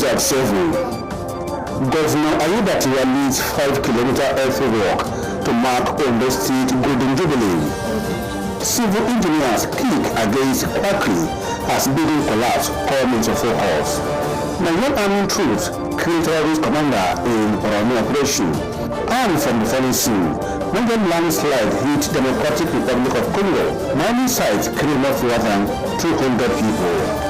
Osrc 7. Governor Ayedatiwa leads 5-kilometer earthwork walk to mark Ondo State Golden Jubilee. Civil engineers kick against quackery as building collapse come into focus. Nigerian army troops kill terrorist commander in Borno operation. And from the falling scene, Nigerian landslide hit Democratic Republic of Congo. Mining sites killed not fewer than 200 people.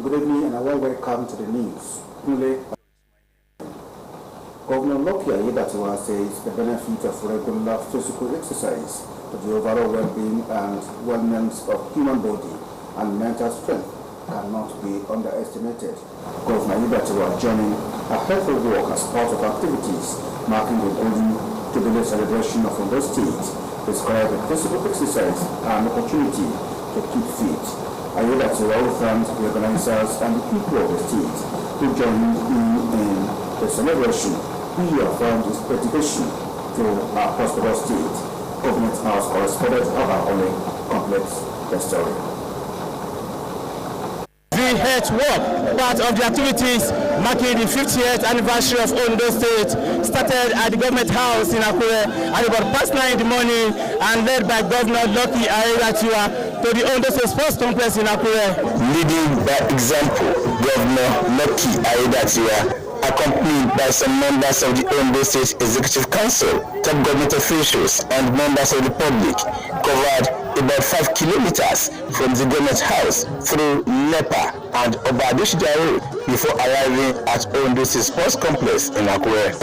Good evening and a warm welcome to the news. Governor Ayedatiwa says the benefit of regular physical exercise to the overall well-being and wellness of human body and mental strength cannot be underestimated. Governor Ayedatiwa joining a healthy walk as part of activities marking the Golden Jubilee celebration of Ondo State described the physical exercise an opportunity to keep fit. Ayedatiwa thanked the organizers and the people of the state who joined in the celebration. He affirmed his dedication to our prosperous state. Government House correspondent Only completes the story. The health walk, part of the activities marking the 50th anniversary of Ondo State, started at the Government House in Akure at about past 9 in the morning and led by Governor Ayedatiwa to the Ondo State Sports Complex in Akure. Leading by example, Governor Ayedatiwa, accompanied by some members of the Ondo State Executive Council, top government officials, and members of the public, covered about 5 kilometers from the Government House through Nepa and Obadeshida Road before arriving at Ondo State Sports Complex in Akure.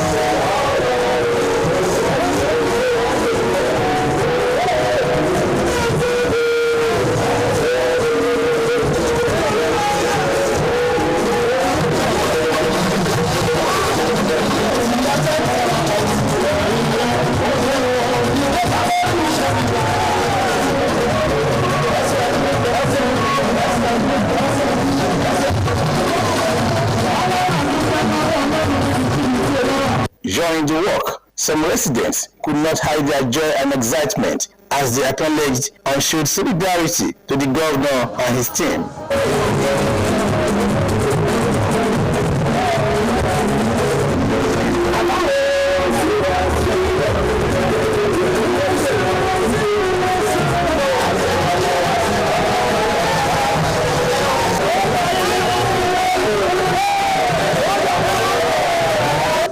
During the walk, some residents could not hide their joy and excitement as they acknowledged and showed solidarity to the governor and his team.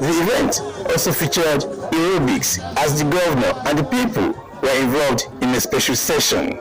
The event also featured aerobics as the governor and the people were involved in a special session.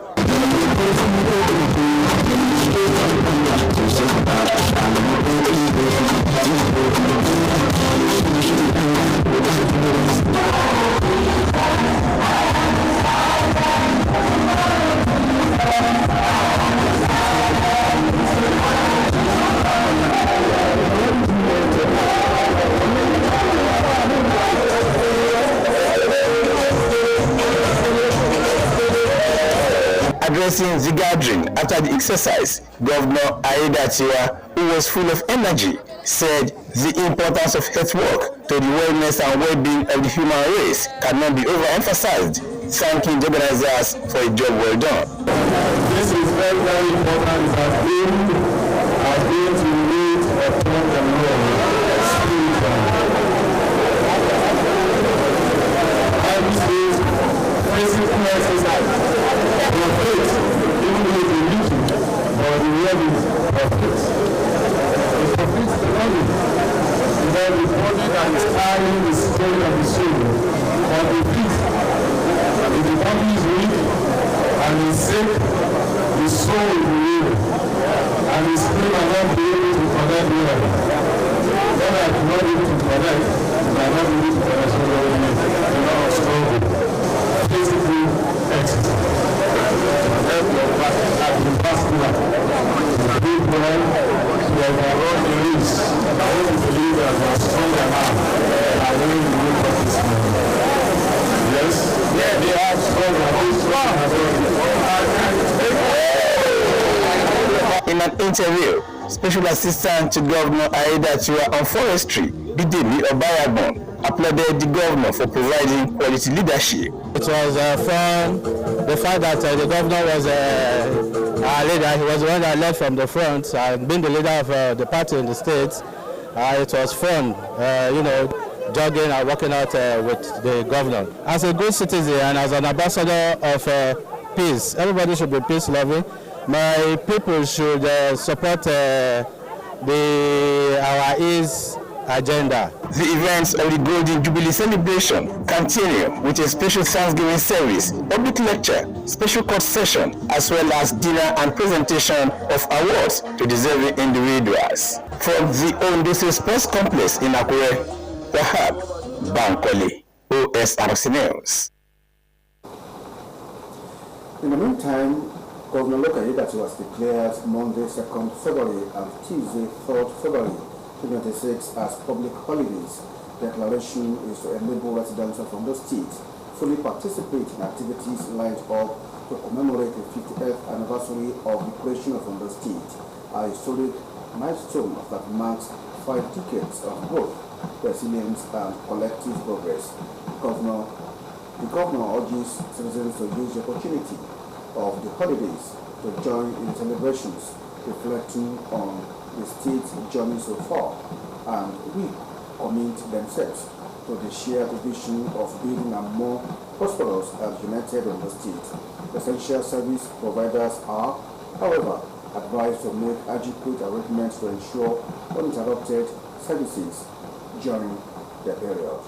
Addressing the gathering after the exercise, Governor Ayedatiwa, who was full of energy, said the importance of health work to the wellness and well-being of the human race cannot be overemphasized, thanking the organizers for a job well done. This is very, very important. It has been to meet a point and physical exercise. Your faith, even though it's a little, but the word is of faith. It completes the body. Because the body that is carrying the spirit of the soul on the feet. If the body is weak and is sick, the soul will be weak. And the spirit will not be able to connect well. When I am not able to connect, I am not able to connect so well with it. You know, struggle. Physically exercise. Help your vascular. Big one, you have run the race. I want to believe that you are stronger now. I want you to wake up this morning. Yes? Yeah, they are strong. They are strong. In an interview, Special Assistant to Governor Aiyedatiwa on Forestry, Bidemi Obayagbon, applauded the governor for providing quality leadership. It was fun. The fact that the governor was our leader, he was the one that led from the front, and being the leader of the party in the state, it was fun, jogging and working out with the governor. As a good citizen and as an ambassador of peace, everybody should be peace-loving. My people should support our ease agenda. The events of the Golden Jubilee celebration continue with a special Thanksgiving service, public lecture, special court session, as well as dinner and presentation of awards to deserving individuals. From the Ondo Sports Complex in Akure, Wahab Bankole, Osrc News. In the meantime, Governor Aiyedatiwa was declared Monday 2nd February and Tuesday 3rd February 2026 as public holidays. Declaration is to enable residents of Ondo State fully participate in activities lined up to commemorate the 50th anniversary of the creation of Ondo State, a historic milestone that marks 5 decades of growth, resilience, and collective progress. The governor urges citizens to use the opportunity of the holidays to join in celebrations, reflecting on the state's journey so far, and recommit themselves to the shared vision of building a more prosperous and united Ondo State. Essential service providers are, however, advised to make adequate arrangements to ensure uninterrupted services during the period.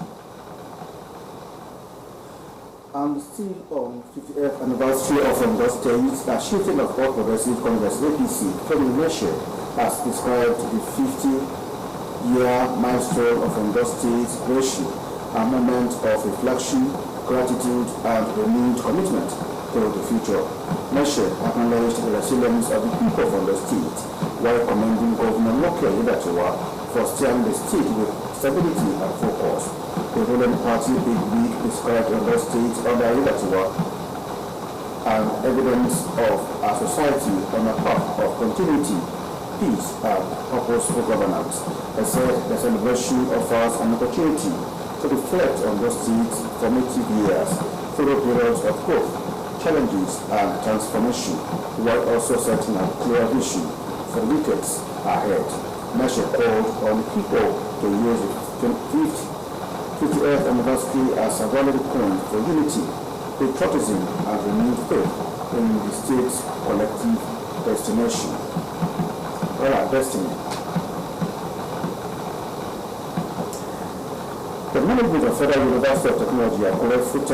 And still on 50th anniversary of Ondo State, a shifting of all progressive Congress APC, Femi Meshe, has described the 50-year milestone of Ondo State's creation, a moment of reflection, gratitude, and renewed commitment to the future. Meshe acknowledged the resilience of the people of Ondo State, while commending Governor Aiyedatiwa for steering the state with stability and focus. The ruling party Big League described Ondo State under Aiyedatiwa and evidence of a society on a path of continuity, peace, and purposeful governance. They said the celebration offers an opportunity to reflect on Ondo State's formative years through periods of growth, challenges, and transformation, while also setting a clear vision for the decades ahead. Meshe called on people to use the 50th anniversary as a valid point for unity, patriotism, and renewed faith in the state's collective destiny. The management of Federal University of Technology at Osrc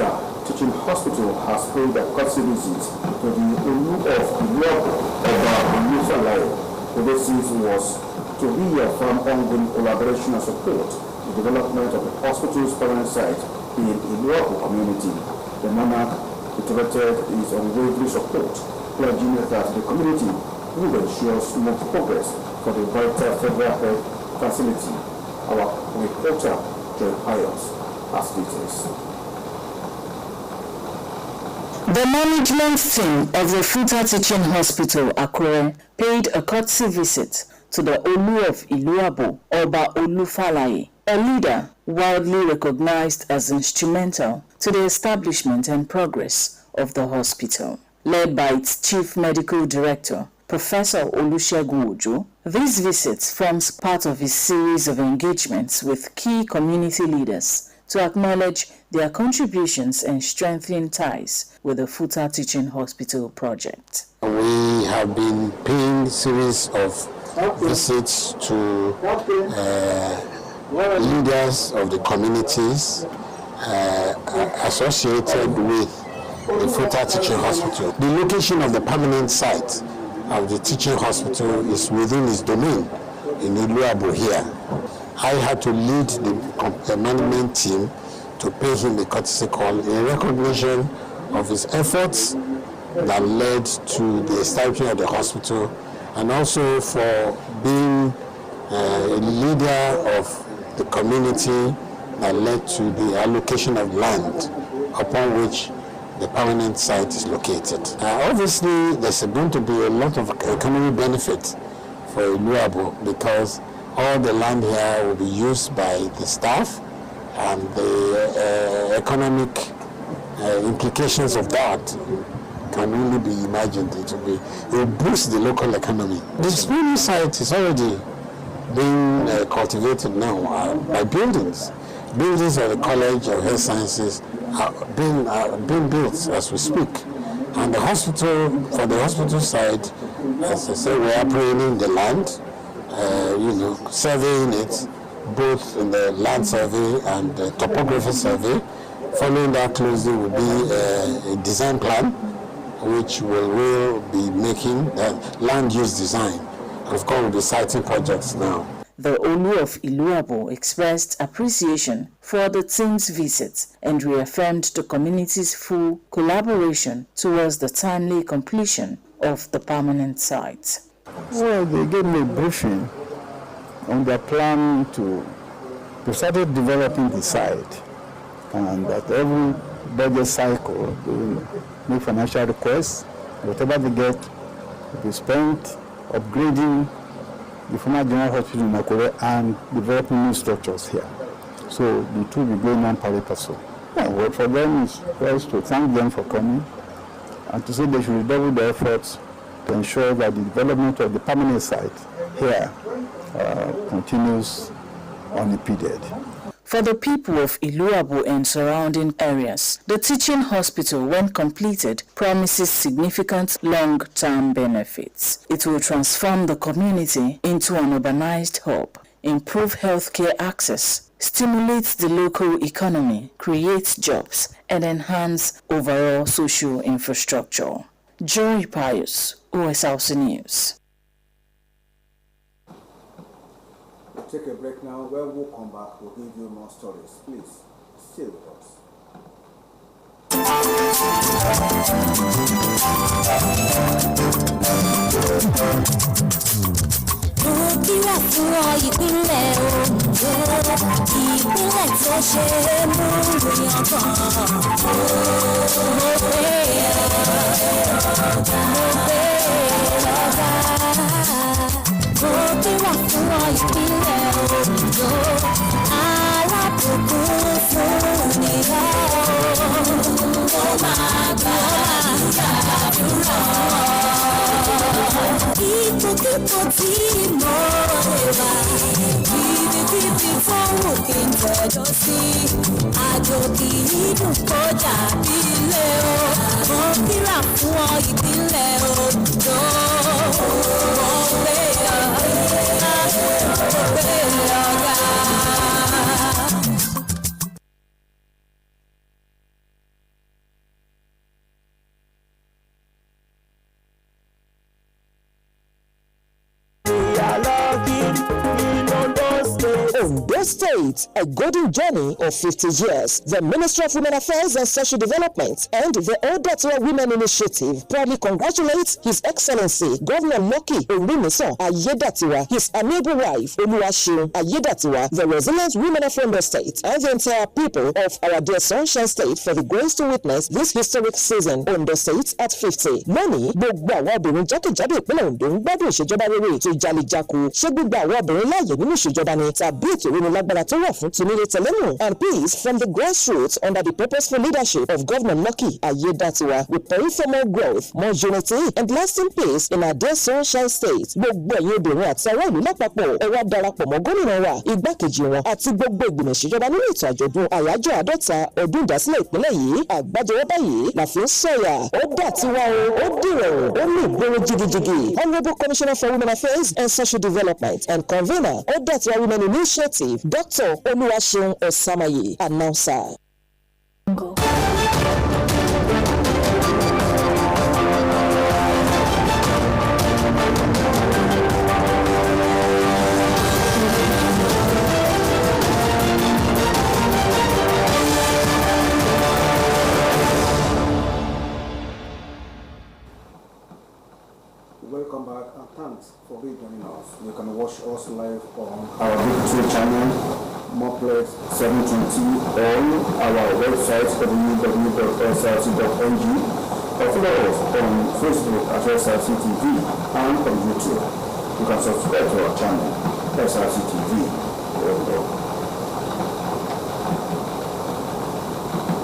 Teaching Hospital has paid a courtesy visit to the Olu of Iluabu Oba. The visit was to reaffirm ongoing collaboration and support the development of the hospital's parent site in Iluabu community. The monarch reiterated his unwavering support, pledging that the community will ensure smooth progress for the vital federal health facility. Our reporter, Joy Pius, has details. The management team of the Futa Teaching Hospital, Akure, paid a courtesy visit to the Olu of Iluabu, Oba Olufalaye, a leader widely recognized as instrumental to the establishment and progress of the hospital. Led by its Chief Medical Director, Professor Olusegun Ojo, this visit forms part of his series of engagements with key community leaders to acknowledge their contributions and strengthen ties with the Futa Teaching Hospital project. We have been paying a series of visits to leaders of the communities associated with the Futa Teaching Hospital. The location of the permanent site of the teaching hospital is within his domain in Iluabu here. I had to lead the management team to pay him a courtesy call in recognition of his efforts that led to the establishment of the hospital, and also for being a leader of the community that led to the allocation of land upon which the permanent site is located. Obviously, there's going to be a lot of economic benefit for Iluabo because all the land here will be used by the staff, and the economic implications of that can only be imagined. It will boost the local economy. This new site is already being cultivated now by buildings. Buildings of the College of Health Sciences are being built as we speak. And the hospital, for the hospital side, as I say, we are preening the land, surveying it, both in the land survey and the topography survey. Following that closely will be a design plan, which will be making land use design. And of course, we'll be citing projects now. The Olu of Iluabo expressed appreciation for the team's visit and reaffirmed the community's full collaboration towards the timely completion of the permanent site. Well, they gave me a briefing on their plan to start developing the site, and that every budget cycle they make financial requests. Whatever they get will be spent upgrading the former general hospital in Akure and developing new structures here. So the two will be going on pari passu. Well, for them is first to thank them for coming and to say they should redouble their efforts to ensure that the development of the permanent site here continues unimpeded. For the people of Iluabo and surrounding areas, the teaching hospital, when completed, promises significant long-term benefits. It will transform the community into an urbanized hub, improve healthcare access, stimulate the local economy, create jobs, and enhance overall social infrastructure. Joy Pius, Osrc News. Take a break now. When we'll come back, we'll give you more stories. Please, stay with us. Ondo State, a golden journey of 50 years. The Ministry of Women Affairs and Social Development and the Odatiwa Women Initiative proudly congratulates His Excellency Governor Lucky Orimisan Ayedatiwa, his amiable wife Oluwaseun Ayedatiwa, the resilient women of Ondo State, and the entire people of our dear Sunshine State for the grace to witness this historic season. Ondo State at 50. Lónìí, gbogbo àwọn obìnrin jákèjádò ìpínlẹ̀ Ondo ń gbádùn ìṣèjọba rere ètò ìjàlèjàkú. Ṣé gbogbo àwọn obìnrin láàyè nínú ìṣèjọba ni tàbí ètò ìrónilágbára tó wà fún tìmílẹ̀ tẹ̀lẹ́mù? And peace from the grassroots under the purposeful leadership of Governor Lucky Ayedatiwa. We pray for more growth, more unity, and lasting peace in our dear Sunshine State. Gbogbo ẹ̀yin obìnrin àti ará ìlú lápapọ̀ ẹ wá darapọ̀ mọ́ gómìnà wa, igbákejì wọn àti gbogbo ìgbìmọ̀ ìṣèjọba nínú ètò àjọ̀dún àyájọ́ 50 ọdún ìdásílẹ̀ ìpínlẹ̀ yìí. Àgbájọwọ́ báyìí la fi ń sọ̀yà. Ó dà tiwa o, ó dìrọ̀, ó ní ìgboro jigijigi. Honourable Commissioner for Women Affairs and Social Development and Convener, Odatiwa Women Initiative, Dr. Oluwaseun Osamaye, announcer. Welcome back and thanks for joining us. You can watch us live on our YouTube channel, Moplex 720, on our website www.osrc.ng, or follow us on Facebook at Osrc TV and on YouTube. You can subscribe to our channel, Osrc TV.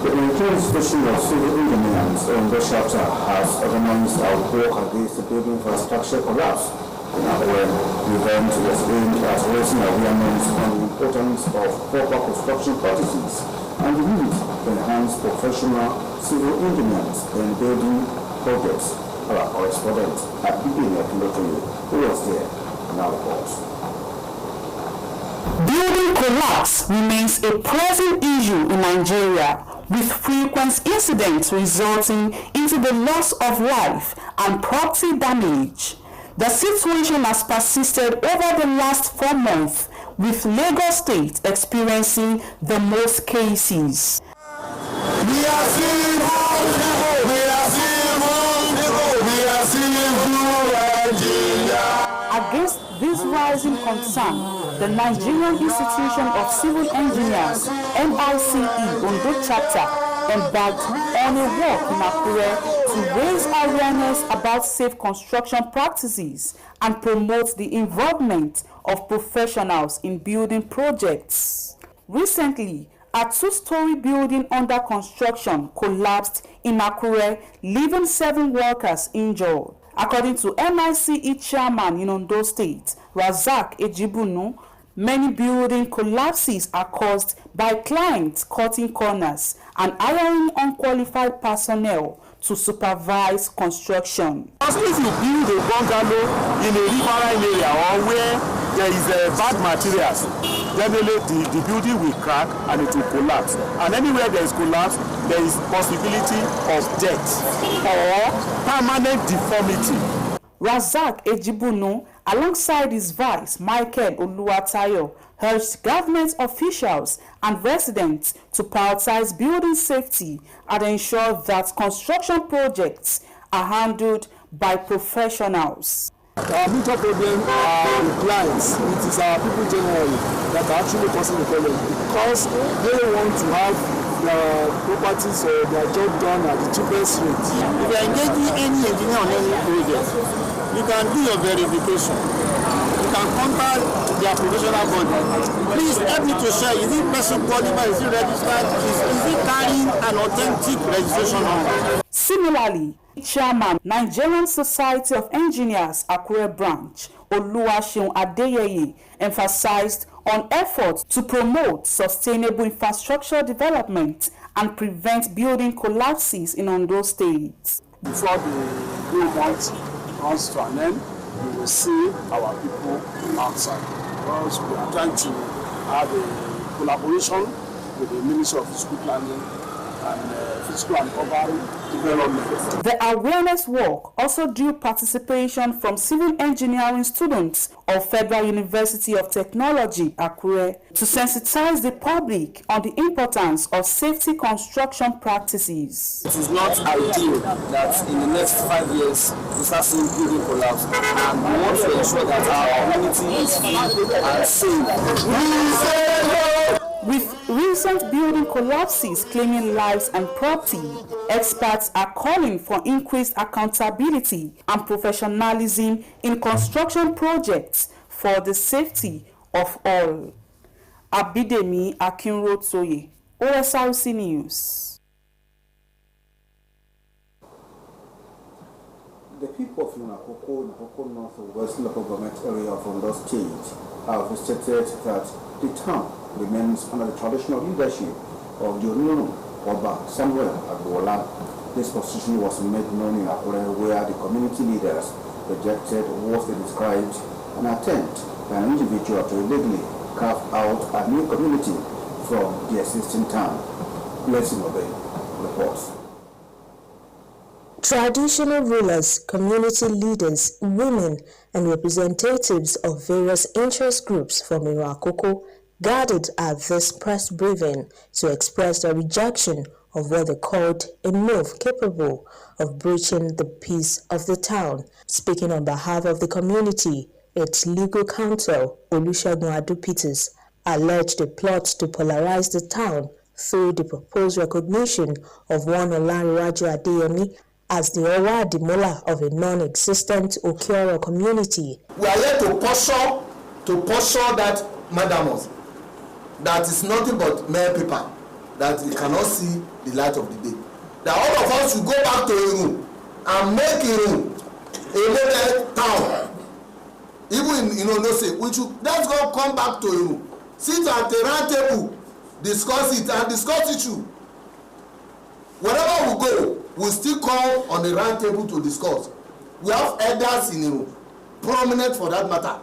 The Nigerian Station of Civil Engineers on the chapter has organized a walk against the building infrastructure collapse. The event was aimed at raising awareness on the importance of proper construction practices and the need to enhance professional civil engineers in building projects. Our correspondent at beginning of who was there, now reports. Building collapse remains a pressing issue in Nigeria, with frequent incidents resulting into the loss of life and property damage. The situation has persisted over the last 4 months, with Lagos State experiencing the most cases. We are seeing Against this rising concern, the Nigerian Institution of Civil Engineers, NICE Ondo Chapter, embarked on a walk in Akure to raise awareness about safe construction practices and promote the involvement of professionals in building projects. Recently, a 2-story building under construction collapsed in Akure, leaving 7 workers injured. According to NICE chairman in Ondo State, Razak Ejibunu, many building collapses are caused by clients cutting corners and hiring unqualified personnel to supervise construction. If you build a bungalow in a riverine area or where there is bad materials, generally the building will crack and it will collapse. And anywhere there is collapse, there is possibility of death or permanent deformity. Razak Ejibunu, alongside his vice, Michael Oluwatayo, urged government officials and residents to prioritize building safety and ensure that construction projects are handled by professionals. Our major problem are the clients. It is our people generally that are actually causing the problem because they want to have their properties or their job done at the cheapest rate. If you are engaging any engineer on any project, you can do your verification. You can contact their professional body. Please help me to share. Is it person qualified? Is it registered? Is it carrying an authentic registration number? Similarly, Chairman, Nigerian Society of Engineers, Akure Branch, Oluwaseun Adeyeye, emphasized on efforts to promote sustainable infrastructure development and prevent building collapses in Ondo State. Before the new month comes to an end, we will see our people outside. Because we are trying to have a collaboration with the Ministry of Physical Planning and Physical and Urban Development. The awareness walk also drew participation from civil engineering students of Federal University of Technology, Akure, to sensitize the public on the importance of safety construction practices. It is not ideal that in the next 5 years we start seeing building collapse, and we want to ensure that our community is free and safe. With recent building collapses claiming lives and property, experts are calling for increased accountability and professionalism in construction projects for the safety of all. Abidemi Akinrotoye, Osrc News. The people of Nakoko North West local government area of Ondo State have stated that the town remains under the traditional leadership of the Onunu Oba Samuel Agbola. This position was made known in Akure, where the community leaders rejected what they described an attempt by an individual to illegally carve out a new community from the existing town. Blessing Obey reports. Traditional rulers, community leaders, women, and representatives of various interest groups from Irakoko gathered at this press briefing to express their rejection of what they called a move capable of breaching the peace of the town Speaking on behalf of the community, its legal counsel, Olusegun Adu-Peters, alleged a plot to polarize the town through the proposed recognition of one Olanrewaju Adeyemi as the Owa Adimola of a non-existent Okioro community. We are here to pursue that Madamos. That is nothing but mere paper that we cannot see the light of the day. That all of us should go back to Iru and make Iru a model town. Even in Ondo State, let's go come back to Iru. Sit at the round table, discuss it and discuss issue. Wherever we go, we still come on the round table to discuss. We have elders in Iru, prominent for that matter,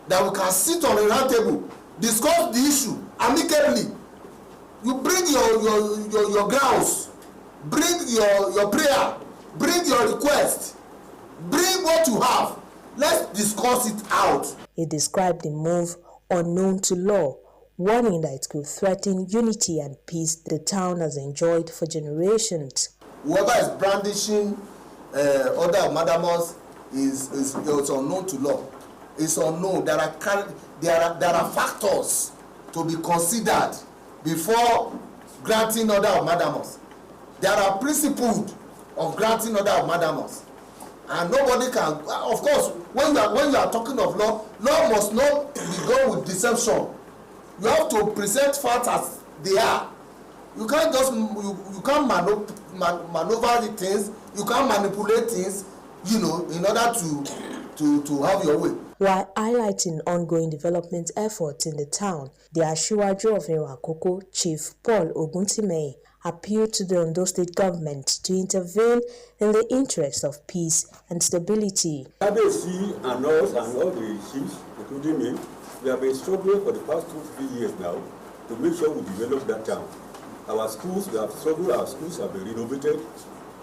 that we can sit on the round table, discuss the issue amicably. You bring your grounds, bring your prayer, bring your request, bring what you have. Let's discuss it out. He described the move unknown to law, warning that it could threaten unity and peace the town has enjoyed for generations. Whoever is brandishing other Madamos is unknown to law. It's unknown. There are factors to be considered before granting order of Madamos. There are principles of granting order of Madamos. And nobody can, of course, when you are talking of law must not be done with deception. You have to present facts as they are. You can't just you can't maneuver the things, you can't manipulate things, in order to have your way. While highlighting ongoing development efforts in the town, the Asiwaju of Irakoko, Chief Paul Oguntimei, appealed to the Ondo State government to intervene in the interest of peace and stability. ABC and us and all the chiefs, including me, we have been struggling for the past 2-3 years now to make sure we develop that town. Our schools, we have struggled, our schools have been renovated.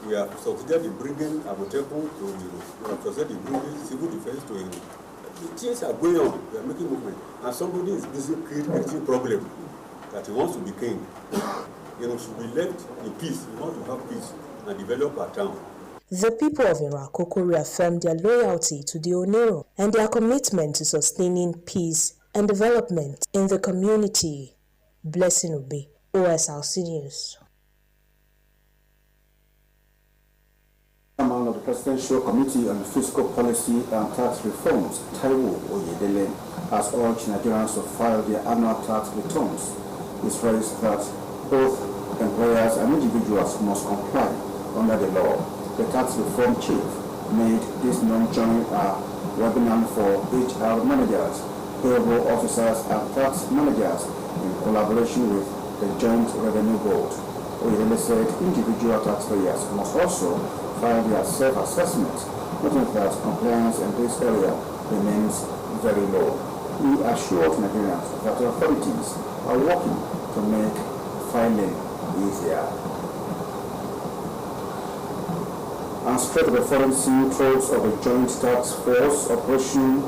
We have succeeded in bringing Amotepu to we have succeeded in bringing civil defense to the things are going on, we are making movement. And somebody is busy creating a problem that he wants to be king. Should be left in peace. We want to have peace and develop our town. The people of Irakoko reaffirmed their loyalty to the Onero and their commitment to sustaining peace and development in the community. Blessing Obi, OSRC News. Chairman of the Presidential Committee on Fiscal Policy and Tax Reforms, Taiwo Oyedele, has urged Nigerians to file their annual tax returns. He stressed that both employers and individuals must comply under the law. The tax reform chief made this non-joint webinar for HR managers, payroll officers and tax managers in collaboration with the Joint Revenue Board. Oyedele said individual taxpayers must also file their self-assessment, noting that compliance in this area remains very low. He assured Nigerians that the authorities are working to make filing easier. And straight referencing troops of the Joint Task Force Operation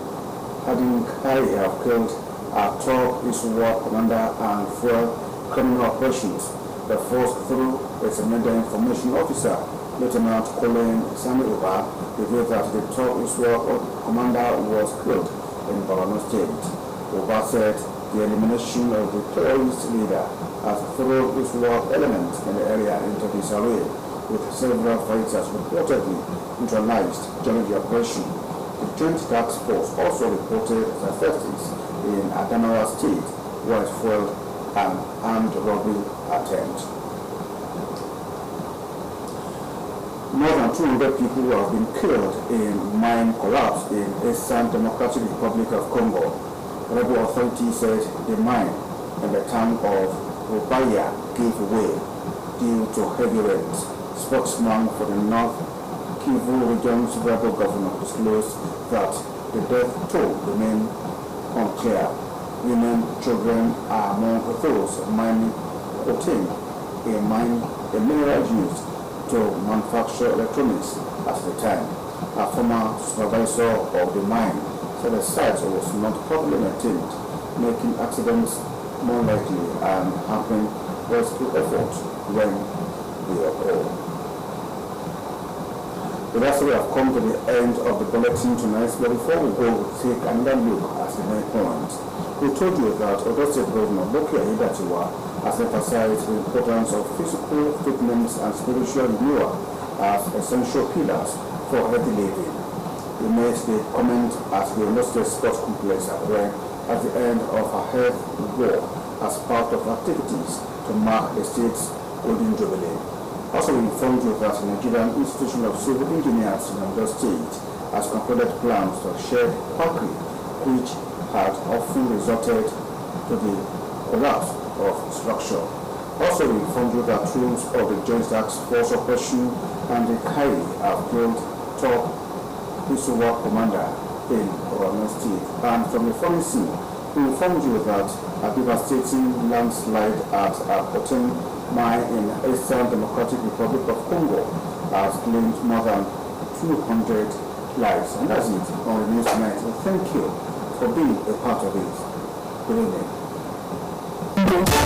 Adding High have killed our top Osrc commander and 4 criminal operations. The force, through its media information officer, Lieutenant Colin Sami Uba, revealed that the top Osrc commander was killed in Borno State. Uba said the elimination of the terrorist leader has thrown Osrc elements in the area into disarray, with several fighters reportedly neutralized during the operation. The Joint Task Force also reported successes in Adamawa State, where it foiled an armed robbery attempt. More than 200 people have been killed in mine collapse in Eastern Democratic Republic of Congo. Rebel authorities said the mine in the town of Rubaya gave way due to heavy rains. Spokesman for the North Kivu region's rebel governor disclosed that the death toll remains unclear. Women, children are among those mining cocaine, a mineral used to manufacture electronics at the time. A former supervisor of the mine said the site was not properly maintained, making accidents more likely and hampering rescue efforts when they occur. That's why we have come to the end of the bulletin tonight, but before we go, we'll take another look at the main points. We told you that Osrc Governor Boki Aiyedatiwa has emphasized the importance of physical fitness and spiritual renewal as essential pillars for healthy living. He made the comment at the Osrc Sports Complex at the end of a health walk as part of activities to mark the state's Golden Jubilee. Also, we informed you that the Nigerian Institution of Civil Engineers in Ondo State has concluded plans for a shared factory, which had often resulted to the collapse of structure. Also, we informed you that troops of the Joint Task Force Operation and the KAI have killed top Isuwa commander in Ondo State. And from the foreign scene, we informed you that a devastating landslide at a cotton mine in Eastern Democratic Republic of Congo has claimed more than 200 lives. And that's it on the news tonight. So thank you for being a part of it. Good evening.